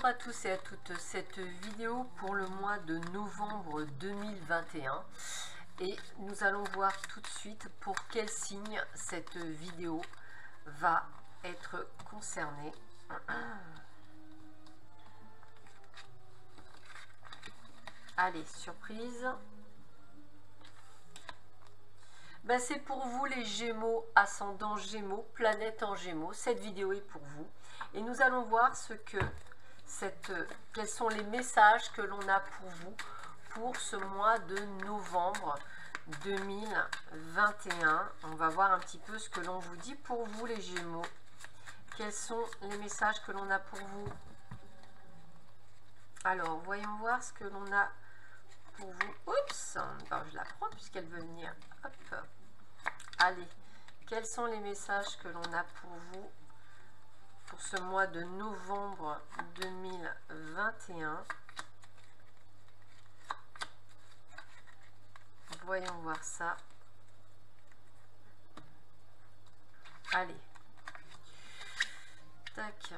à tous et à toutes, cette vidéo pour le mois de novembre 2021 et nous allons voir tout de suite pour quel signe cette vidéo va être concernée. Allez, surprise. Ben, c'est pour vous les Gémeaux, ascendant Gémeaux, planète en Gémeaux. Cette vidéo est pour vous. Et nous allons voir quels sont les messages que l'on a pour vous pour ce mois de novembre 2021. On va voir un petit peu ce que l'on vous dit pour vous les Gémeaux. Quels sont les messages que l'on a pour vous? Alors, voyons voir ce que l'on a pour vous. Oups, ben, je la prends puisqu'elle veut venir. Hop. Allez, quels sont les messages que l'on a pour vous pour ce mois de novembre 2021? Voyons voir ça. Allez. Tac.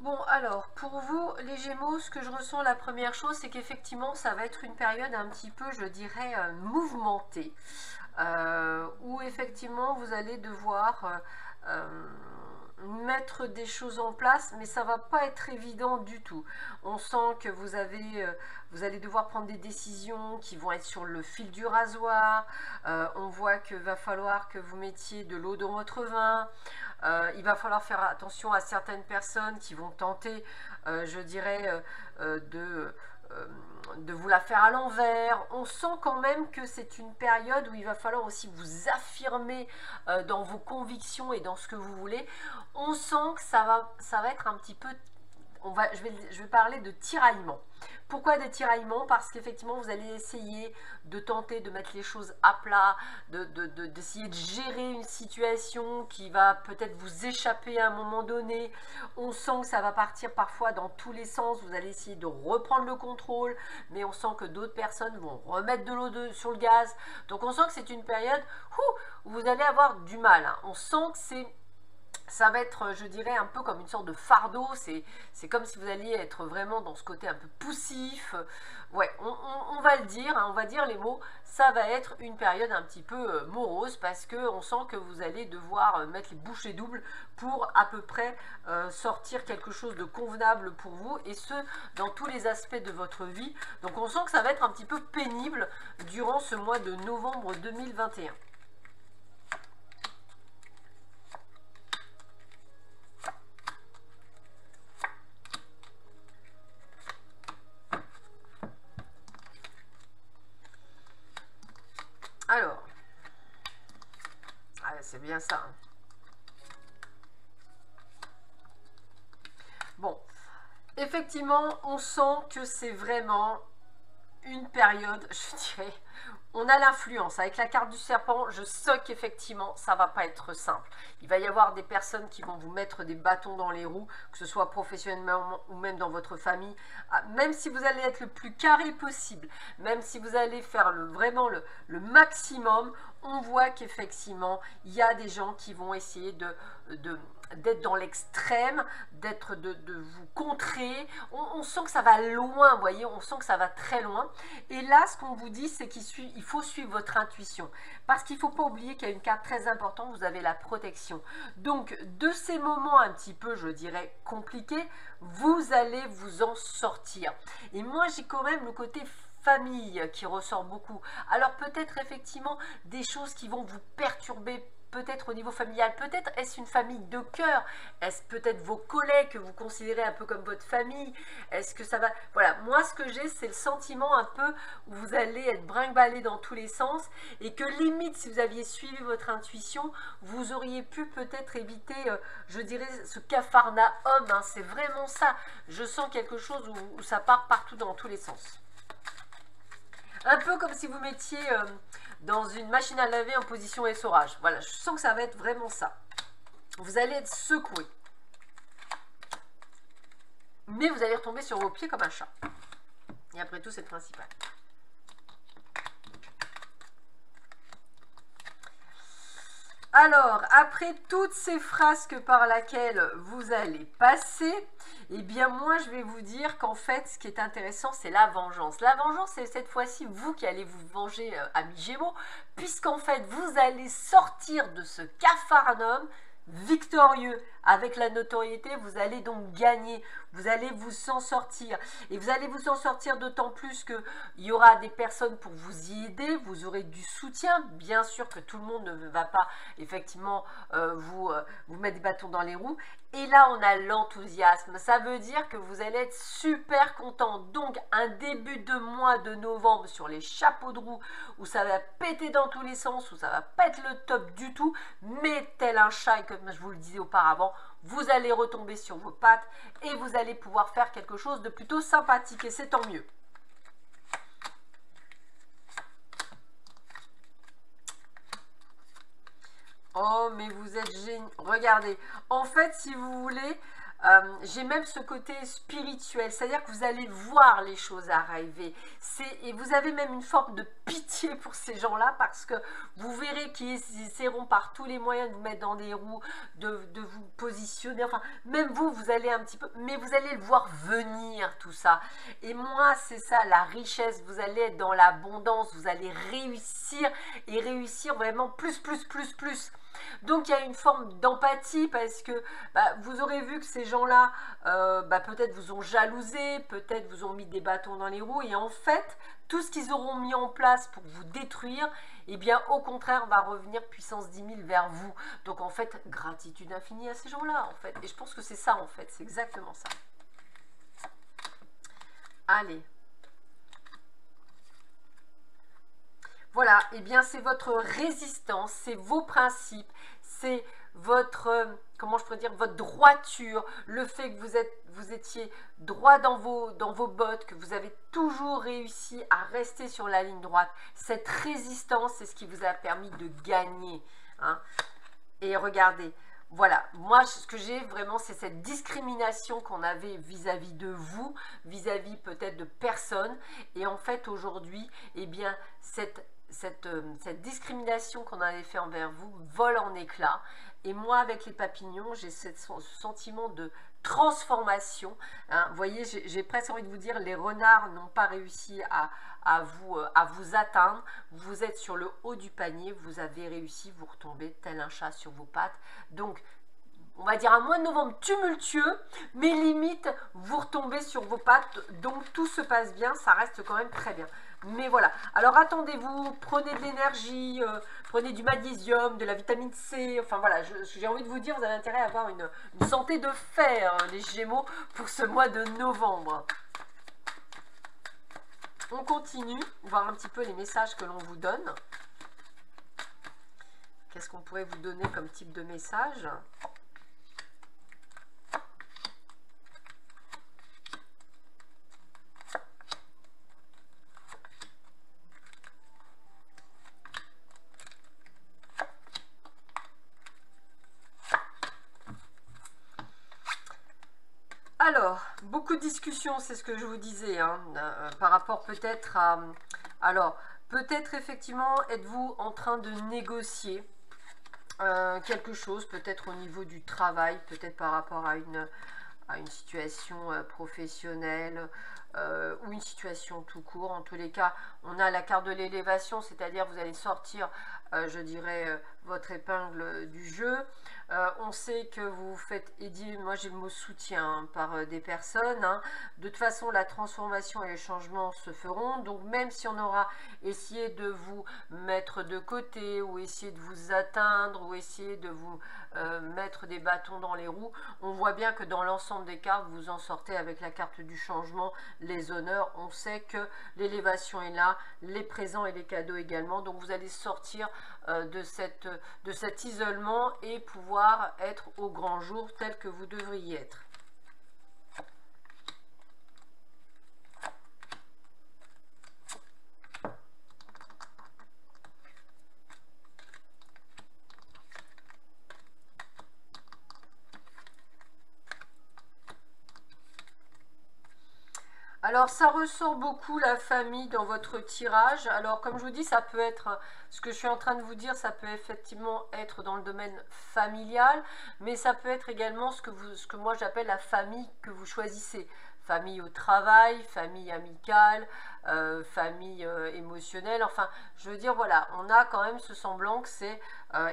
Bon, alors, pour vous, les Gémeaux, ce que je ressens, la première chose, c'est qu'effectivement, ça va être une période un petit peu, je dirais, mouvementée, où effectivement, vous allez devoir mettre des choses en place, mais ça va pas être évident du tout. On sent que vous allez devoir prendre des décisions qui vont être sur le fil du rasoir. On voit qu'il va falloir que vous mettiez de l'eau dans votre vin. Il va falloir faire attention à certaines personnes qui vont tenter, je dirais, de vous la faire à l'envers. On sent quand même que c'est une période où il va falloir aussi vous affirmer dans vos convictions et dans ce que vous voulez. On sent que ça va être un petit peu... je vais parler de tiraillement. Pourquoi des tiraillements? Parce qu'effectivement, vous allez essayer de tenter de mettre les choses à plat, d'essayer de gérer une situation qui va peut-être vous échapper à un moment donné. On sent que ça va partir parfois dans tous les sens. Vous allez essayer de reprendre le contrôle, mais on sent que d'autres personnes vont remettre de l'eau sur le gaz. Donc on sent que c'est une période où vous allez avoir du mal. Hein. On sent que ça va être, je dirais, un peu comme une sorte de fardeau. C'est comme si vous alliez être vraiment dans ce côté un peu poussif. Ouais, on va le dire, hein, on va dire les mots. Ça va être une période un petit peu morose parce qu'on sent que vous allez devoir mettre les bouchées doubles pour à peu près sortir quelque chose de convenable pour vous. Et ce, dans tous les aspects de votre vie. Donc on sent que ça va être un petit peu pénible durant ce mois de novembre 2021. Alors, c'est bien ça. Hein. Bon, effectivement, on sent que c'est vraiment une période, je dirais, on a l'influence. Avec la carte du serpent, je sais qu'effectivement, ça va pas être simple. Il va y avoir des personnes qui vont vous mettre des bâtons dans les roues, que ce soit professionnellement ou même dans votre famille. Même si vous allez être le plus carré possible, même si vous allez faire vraiment le maximum, on voit qu'effectivement, il y a des gens qui vont essayer d'être dans l'extrême, de vous contrer. On sent que ça va loin, vous voyez, on sent que ça va très loin. Et là, ce qu'on vous dit, c'est qu'il faut suivre votre intuition. Parce qu'il ne faut pas oublier qu'il y a une carte très importante, vous avez la protection. Donc, de ces moments un petit peu, je dirais, compliqués, vous allez vous en sortir. Et moi, j'ai quand même le côté famille qui ressort beaucoup. Alors, peut-être effectivement des choses qui vont vous perturber, peut-être au niveau familial, peut-être est-ce une famille de cœur, est-ce peut-être vos collègues que vous considérez un peu comme votre famille, est-ce que ça va, voilà, moi ce que j'ai c'est le sentiment un peu où vous allez être brinque-ballé dans tous les sens et que limite si vous aviez suivi votre intuition, vous auriez pu peut-être éviter, je dirais ce capharnaüm, hein, c'est vraiment ça, je sens quelque chose où ça part partout dans tous les sens. Un peu comme si vous mettiez dans une machine à laver en position essorage. Voilà, je sens que ça va être vraiment ça. Vous allez être secoué. Mais vous allez retomber sur vos pieds comme un chat. Et après tout, c'est le principal. Alors, après toutes ces frasques par lesquelles vous allez passer, eh bien moi je vais vous dire qu'en fait ce qui est intéressant c'est la vengeance. La vengeance c'est cette fois-ci vous qui allez vous venger, amis Gémeaux, puisqu'en fait vous allez sortir de ce capharnaüm victorieux avec la notoriété, vous allez donc gagner, vous allez vous en sortir et vous allez vous en sortir d'autant plus qu'il y aura des personnes pour vous y aider, vous aurez du soutien, bien sûr que tout le monde ne va pas effectivement vous mettre des bâtons dans les roues et là on a l'enthousiasme, ça veut dire que vous allez être super content, donc un début de mois de novembre sur les chapeaux de roue où ça va péter dans tous les sens, où ça va pas être le top du tout, mais tel un chat, et comme je vous le disais auparavant, vous allez retomber sur vos pattes et vous allez pouvoir faire quelque chose de plutôt sympathique et c'est tant mieux. Oh, mais vous êtes génial. Regardez, en fait, si vous voulez, j'ai même ce côté spirituel, c'est-à-dire que vous allez voir les choses arriver. Et vous avez même une forme de pitié pour ces gens-là parce que vous verrez qu'ils essaieront par tous les moyens de vous mettre dans des roues, de vous positionner. Enfin, même vous, vous allez un petit peu, mais vous allez le voir venir tout ça. Et moi, c'est ça, la richesse. Vous allez être dans l'abondance, vous allez réussir et réussir vraiment plus. Donc il y a une forme d'empathie parce que vous aurez vu que ces gens-là peut-être vous ont jalousé, peut-être vous ont mis des bâtons dans les roues et en fait tout ce qu'ils auront mis en place pour vous détruire, eh bien au contraire va revenir puissance 10 000 vers vous. Donc en fait gratitude infinie à ces gens-là en fait. Et je pense que c'est ça en fait, c'est exactement ça. Allez. Voilà, et bien c'est votre résistance, c'est vos principes, c'est votre, comment je pourrais dire, votre droiture, le fait que vous étiez droit dans vos bottes, que vous avez toujours réussi à rester sur la ligne droite. Cette résistance, c'est ce qui vous a permis de gagner. Hein. Et regardez, voilà, moi ce que j'ai vraiment c'est cette discrimination qu'on avait vis-à-vis de vous, vis-à-vis peut-être de personnes. Et en fait aujourd'hui, eh bien cette discrimination qu'on avait fait envers vous vole en éclats. Et moi, avec les papillons, j'ai ce sentiment de transformation. Hein. Vous voyez, j'ai presque envie de vous dire, les renards n'ont pas réussi à vous atteindre. Vous êtes sur le haut du panier, vous avez réussi, vous retombez tel un chat sur vos pattes. Donc, on va dire un mois de novembre tumultueux, mais limite, vous retombez sur vos pattes. Donc, tout se passe bien, ça reste quand même très bien. Mais voilà, alors attendez-vous, prenez de l'énergie, prenez du magnésium, de la vitamine C, enfin voilà, j'ai envie de vous dire, vous avez intérêt à avoir une santé de fer, les Gémeaux, pour ce mois de novembre. On continue, voir un petit peu les messages que l'on vous donne. Qu'est-ce qu'on pourrait vous donner comme type de message ? Alors, beaucoup de discussions, c'est ce que je vous disais, hein, par rapport peut-être à... Alors, peut-être effectivement, êtes-vous en train de négocier quelque chose, peut-être au niveau du travail, peut-être par rapport à une situation professionnelle ou une situation tout court. En tous les cas, on a la carte de l'élévation, c'est-à-dire vous allez sortir, je dirais, votre épingle du jeu. On sait que vous faites aider, moi j'ai le mot soutien par des personnes. Hein. De toute façon, la transformation et les changements se feront. Donc même si on aura essayé de vous mettre de côté ou essayer de vous atteindre ou essayer de vous mettre des bâtons dans les roues, on voit bien que dans l'ensemble des cartes, vous en sortez avec la carte du changement, les honneurs. On sait que l'élévation est là, les présents et les cadeaux également. Donc vous allez sortir de cet isolement et pouvoir être au grand jour tel que vous devriez être. Alors, ça ressort beaucoup la famille dans votre tirage. Alors, comme je vous dis, ça peut être, ce que je suis en train de vous dire, ça peut effectivement être dans le domaine familial, mais ça peut être également ce que moi j'appelle la famille que vous choisissez. Famille au travail, famille amicale, famille émotionnelle. Enfin, je veux dire, voilà, on a quand même ce semblant que c'est,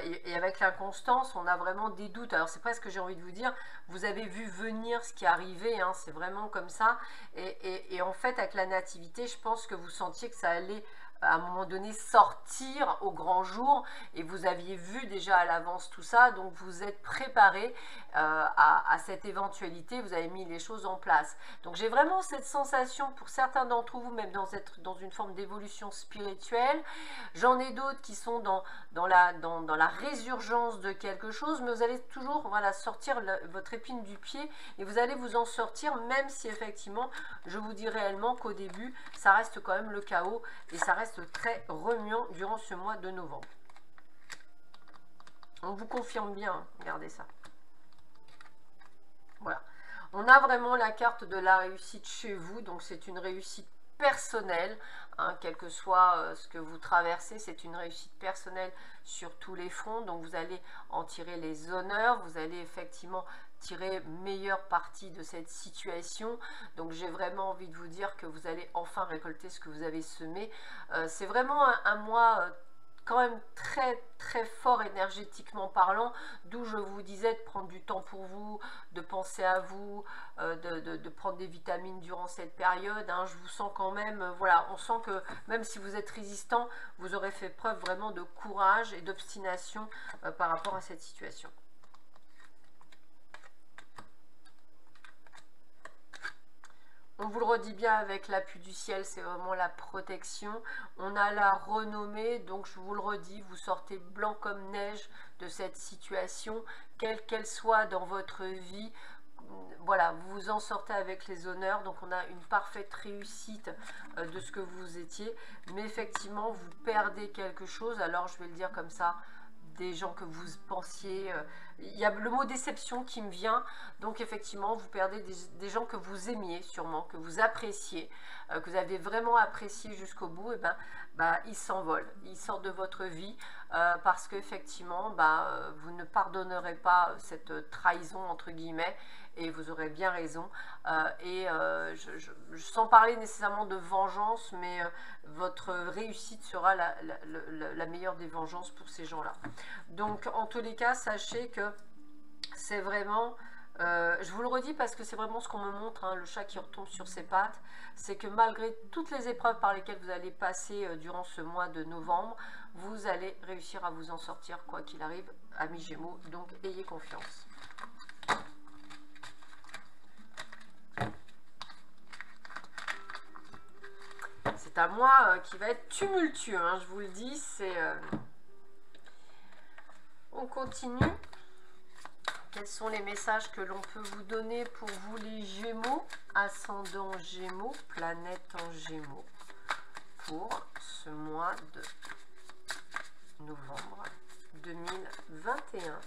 et avec l'inconstance, on a vraiment des doutes. Alors, c'est presque ce que j'ai envie de vous dire, vous avez vu venir ce qui est arrivé, hein, c'est vraiment comme ça. Et en fait, avec la nativité, je pense que vous sentiez que ça allait à un moment donné sortir au grand jour et vous aviez vu déjà à l'avance tout ça, donc vous êtes préparé à cette éventualité, vous avez mis les choses en place. Donc j'ai vraiment cette sensation pour certains d'entre vous, même d'être dans une forme d'évolution spirituelle. J'en ai d'autres qui sont dans la résurgence de quelque chose, mais vous allez toujours, voilà, sortir votre épine du pied et vous allez vous en sortir, même si effectivement, je vous dis réellement qu'au début, ça reste quand même le chaos et ça reste très remuant durant ce mois de novembre. On vous confirme bien, hein, regardez ça. Voilà. On a vraiment la carte de la réussite chez vous, donc c'est une réussite personnelle, hein, quel que soit ce que vous traversez, c'est une réussite personnelle sur tous les fronts, donc vous allez en tirer les honneurs, vous allez effectivement tirer meilleure partie de cette situation. Donc j'ai vraiment envie de vous dire que vous allez enfin récolter ce que vous avez semé. C'est vraiment un mois quand même très très fort énergétiquement parlant, d'où je vous disais de prendre du temps pour vous, de penser à vous, de prendre des vitamines durant cette période, hein. Je vous sens quand même, voilà, on sent que même si vous êtes résistant, vous aurez fait preuve vraiment de courage et d'obstination par rapport à cette situation. On vous le redit bien avec l'appui du ciel, c'est vraiment la protection. On a la renommée, donc je vous le redis, vous sortez blanc comme neige de cette situation, quelle qu'elle soit dans votre vie. Voilà, vous vous en sortez avec les honneurs, donc on a une parfaite réussite de ce que vous étiez. Mais effectivement, vous perdez quelque chose, alors je vais le dire comme ça, des gens que vous pensiez... il y a le mot déception qui me vient, donc effectivement vous perdez des gens que vous aimiez sûrement, que vous appréciez, que vous avez vraiment apprécié jusqu'au bout, et ils s'envolent, ils sortent de votre vie parce qu'effectivement vous ne pardonnerez pas cette trahison entre guillemets, et vous aurez bien raison. Sans parler nécessairement de vengeance, mais votre réussite sera la meilleure des vengeances pour ces gens-là. Donc en tous les cas, sachez que c'est vraiment, je vous le redis parce que c'est vraiment ce qu'on me montre, hein, le chat qui retombe sur ses pattes, c'est que malgré toutes les épreuves par lesquelles vous allez passer durant ce mois de novembre, vous allez réussir à vous en sortir quoi qu'il arrive, amis Gémeaux, donc ayez confiance. C'est un mois qui va être tumultueux, hein, je vous le dis, c'est... On continue. Quels sont les messages que l'on peut vous donner pour vous les Gémeaux, ascendant Gémeaux, planète en Gémeaux, pour ce mois de novembre 2021.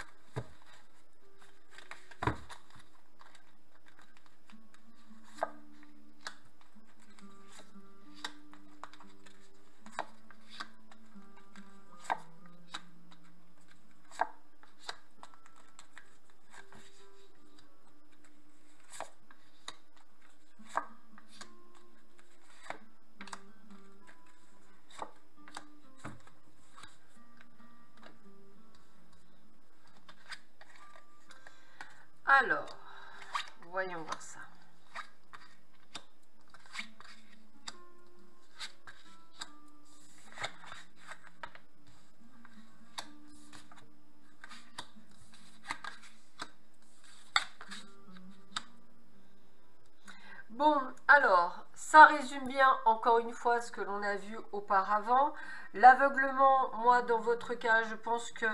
Alors, voyons voir ça. Bon, alors, ça résume bien encore une fois ce que l'on a vu auparavant. L'aveuglement, moi dans votre cas, je pense que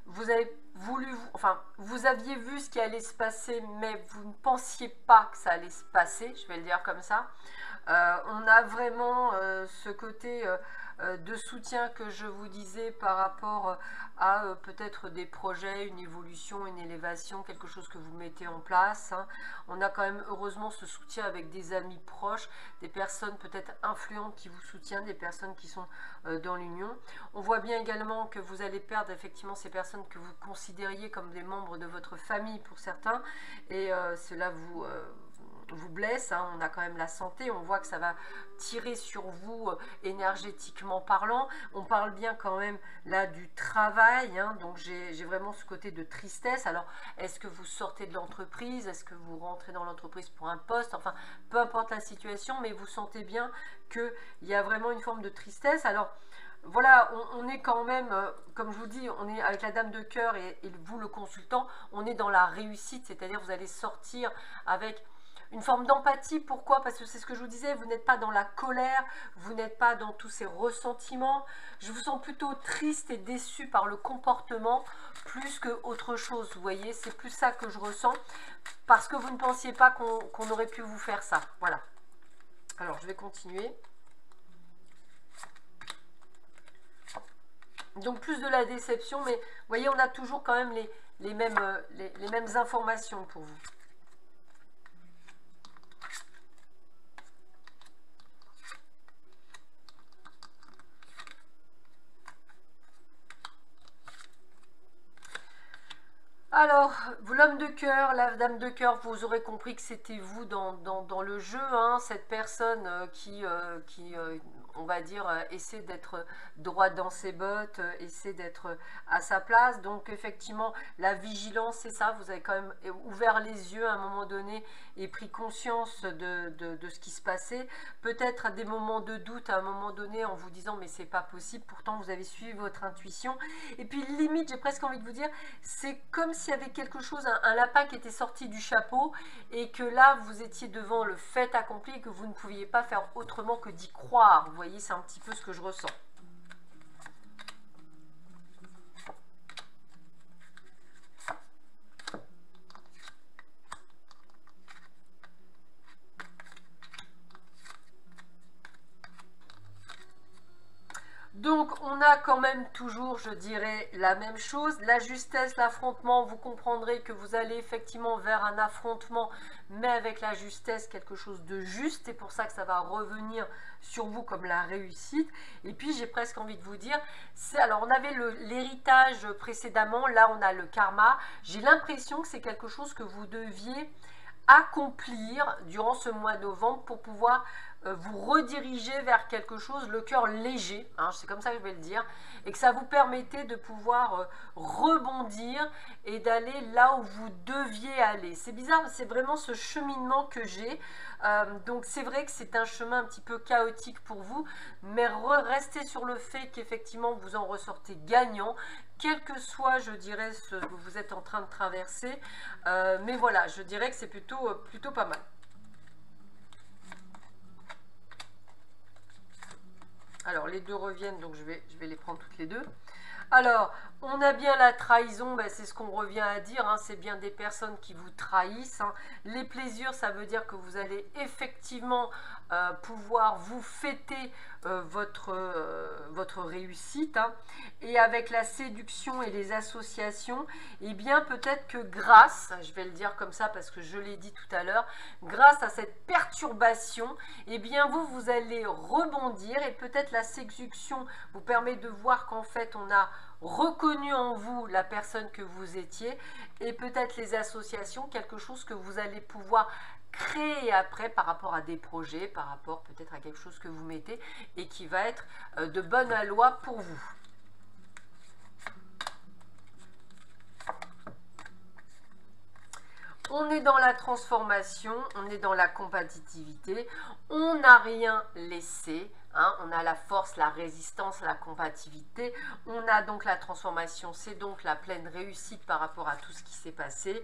vous avez voulu, enfin, vous aviez vu ce qui allait se passer, mais vous ne pensiez pas que ça allait se passer, je vais le dire comme ça. On a vraiment ce côté, de soutien que je vous disais par rapport à peut-être des projets, une évolution, une élévation, quelque chose que vous mettez en place. Hein. On a quand même heureusement ce soutien avec des amis proches, des personnes peut-être influentes qui vous soutiennent, des personnes qui sont dans l'union. On voit bien également que vous allez perdre effectivement ces personnes que vous considériez comme des membres de votre famille pour certains, et cela vous blesse, hein. On a quand même la santé, on voit que ça va tirer sur vous énergétiquement parlant. On parle bien quand même là du travail, hein. Donc j'ai vraiment ce côté de tristesse. Alors est-ce que vous sortez de l'entreprise, est-ce que vous rentrez dans l'entreprise pour un poste, enfin peu importe la situation, mais vous sentez bien qu'il y a vraiment une forme de tristesse. Alors voilà, on est quand même, comme je vous dis, on est avec la dame de cœur et vous le consultant, on est dans la réussite, c'est-à-dire vous allez sortir avec une forme d'empathie. Pourquoi? Parce que c'est ce que je vous disais, vous n'êtes pas dans la colère, vous n'êtes pas dans tous ces ressentiments. Je vous sens plutôt triste et déçu par le comportement plus qu'autre chose, vous voyez, c'est plus ça que je ressens, parce que vous ne pensiez pas qu'on aurait pu vous faire ça. Voilà. Alors, je vais continuer. Donc, plus de la déception, mais vous voyez, on a toujours quand même les mêmes informations pour vous. Alors, l'homme de cœur, la dame de cœur, vous aurez compris que c'était vous dans le jeu, hein, cette personne qui on va dire, essaie d'être droite dans ses bottes, essaie d'être à sa place. Donc, effectivement, la vigilance, c'est ça, vous avez quand même ouvert les yeux à un moment donné et pris conscience de ce qui se passait. Peut-être à des moments de doute, à un moment donné, en vous disant, mais c'est pas possible, pourtant vous avez suivi votre intuition. Et puis, limite, j'ai presque envie de vous dire, c'est comme s'il y avait quelque chose, un lapin qui était sorti du chapeau et que là, vous étiez devant le fait accompli et que vous ne pouviez pas faire autrement que d'y croire. Vous voyez, c'est un petit peu ce que je ressens. Donc, on a quand même toujours, je dirais, la même chose. La justesse, l'affrontement, vous comprendrez que vous allez effectivement vers un affrontement, mais avec la justesse, quelque chose de juste. C'est pour ça que ça va revenir sur vous comme la réussite. Et puis, j'ai presque envie de vous dire, alors on avait l'héritage précédemment, là on a le karma. J'ai l'impression que c'est quelque chose que vous deviez accomplir durant ce mois de novembre pour pouvoir vous rediriger vers quelque chose, le cœur léger, hein, c'est comme ça que je vais le dire, et que ça vous permettait de pouvoir rebondir et d'aller là où vous deviez aller. C'est bizarre, c'est vraiment ce cheminement que j'ai. Donc c'est vrai que c'est un chemin un petit peu chaotique pour vous, mais restez sur le fait qu'effectivement vous en ressortez gagnant, quel que soit, je dirais, ce que vous êtes en train de traverser. Mais voilà, je dirais que c'est plutôt pas mal. Alors, les deux reviennent, donc je vais les prendre toutes les deux. Alors, on a bien la trahison, ben c'est ce qu'on revient à dire, hein, c'est bien des personnes qui vous trahissent. Hein. Les plaisirs, ça veut dire que vous allez effectivement pouvoir vous fêter votre réussite. Hein. Et avec la séduction et les associations, eh bien peut-être que grâce, je vais le dire comme ça parce que je l'ai dit tout à l'heure, grâce à cette perturbation, eh bien vous allez rebondir et peut-être la séduction vous permet de voir qu'en fait on a reconnu en vous la personne que vous étiez et peut-être les associations, quelque chose que vous allez pouvoir créer après par rapport à des projets, par rapport peut-être à quelque chose que vous mettez et qui va être de bonne loi pour vous. On est dans la transformation, on est dans la compatibilité, on n'a rien laissé, hein, on a la force, la résistance, la compatibilité, on a donc la transformation, c'est donc la pleine réussite par rapport à tout ce qui s'est passé.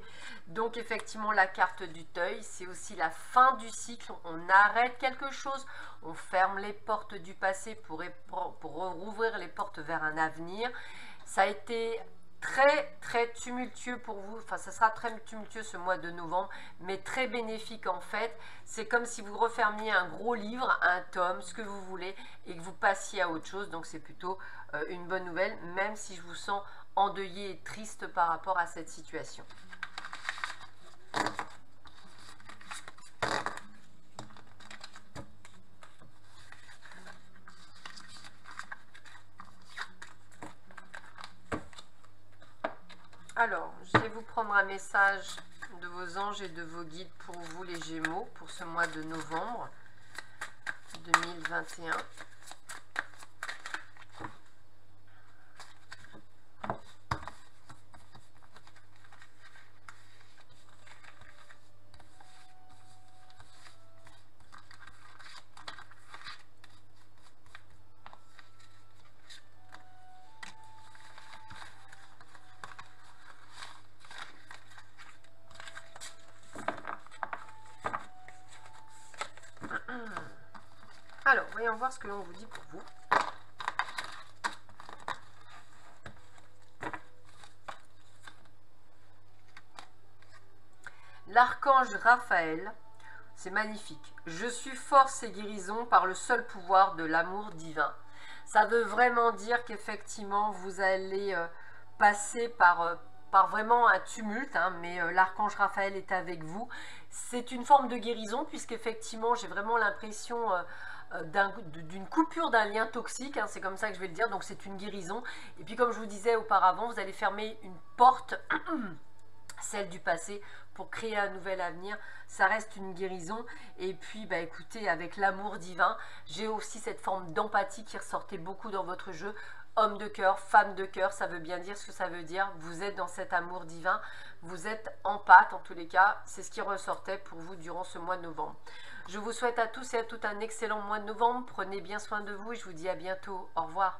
Donc effectivement la carte du deuil, c'est aussi la fin du cycle, on arrête quelque chose, on ferme les portes du passé pour rouvrir les portes vers un avenir. Ça a été très tumultueux pour vous, enfin ça sera très tumultueux ce mois de novembre, mais très bénéfique en fait. C'est comme si vous refermiez un gros livre, un tome, ce que vous voulez, et que vous passiez à autre chose, donc c'est plutôt une bonne nouvelle, même si je vous sens endeuillé et triste par rapport à cette situation. Alors, je vais vous prendre un message de vos anges et de vos guides pour vous les Gémeaux, pour ce mois de novembre 2021. Alors, voyons voir ce que l'on vous dit pour vous. L'archange Raphaël, c'est magnifique. Je suis force et guérison par le seul pouvoir de l'amour divin. Ça veut vraiment dire qu'effectivement, vous allez passer par vraiment un tumulte, hein, mais l'archange Raphaël est avec vous. C'est une forme de guérison, puisqu'effectivement, j'ai vraiment l'impression d'une coupure d'un lien toxique, hein, c'est comme ça que je vais le dire, donc c'est une guérison. Et puis comme je vous disais auparavant, vous allez fermer une porte, celle du passé, pour créer un nouvel avenir. Ça reste une guérison. Et puis bah écoutez, avec l'amour divin, j'ai aussi cette forme d'empathie qui ressortait beaucoup dans votre jeu. Homme de cœur, femme de cœur, ça veut bien dire ce que ça veut dire. Vous êtes dans cet amour divin, vous êtes empathe en tous les cas. C'est ce qui ressortait pour vous durant ce mois de novembre. Je vous souhaite à tous et à toutes un excellent mois de novembre. Prenez bien soin de vous et je vous dis à bientôt. Au revoir.